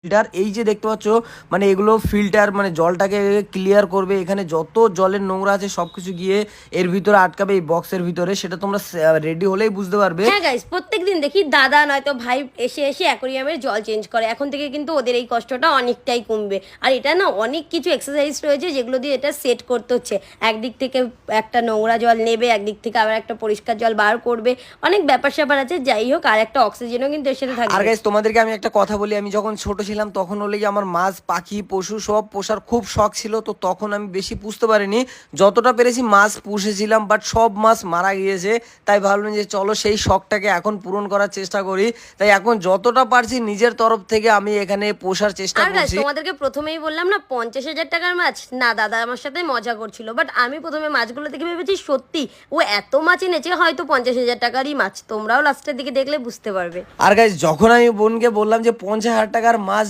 Filter এই যে দেখতে পাচ্ছ, মানে এগুলো ফিল্টার, মানে জলটাকে ক্লিয়ার করবে। এখানে যত জলের নোংরা আছে সব কিছু গিয়ে এর ভিতরে আটকাবে, এই বক্সের ভিতরে। সেটা তোমরা রেডি হলেই বুঝতে পারবে। হ্যাঁ গাইস, প্রত্যেকদিন দেখি দাদা নয়তো ভাই এসে এসে অ্যাকোরিয়ামের জল চেঞ্জ করে। এখন থেকে কিন্তু ওদের এই কষ্টটা অনেকটাই কমবে। আর এটা না অনেক কিছু এক্সারসাইজ রয়েছে যেগুলো দিয়ে এটা সেট করতে হচ্ছে। একদিক থেকে একটা নোংরা জল নেবে, একদিক থেকে আবার একটা পরিষ্কার জল বার করবে, অনেক ব্যাপার স্যাপার আছে। যাই হোক, আর একটা অক্সিজেনও কিন্তু এর সাথে আর থাকবে। গাইস তোমাদেরকে আমি একটা কথা বলি, আমি যখন ছোট ছিলাম তখন হলে কি আমার মাছ পাখি পশু সব পোষার খুব শখ ছিল। তো তখন আমি বেশি পুষতে পারিনি, যতটা পেরেছি মাছ পুষেছিলাম, বাট সব মাছ মারা গিয়েছে। তাই ভাবলাম যে চলো সেই শখটাকে এখন পূরণ করার চেষ্টা করি। তাই এখন যতটা পারছি নিজের তরফ থেকে আমি এখানে পোষার চেষ্টা আর গাইস, করছি। তোমাদেরকে প্রথমেই বললাম না 50,000 টাকার মাছ, না দাদা আমার সাথে মজা করছিল। বাট আমি প্রথমে মাছগুলো দেখে ভেবেছি সত্যি ও এত মাছ এনেছে, হয়তো 50,000 টাকারই মাছ। তোমরাও লাস্টের দিকে দেখলে বুঝতে পারবে। আর গাইজ যখন আমি বোনকে বললাম যে 50,000 টাকার মাছ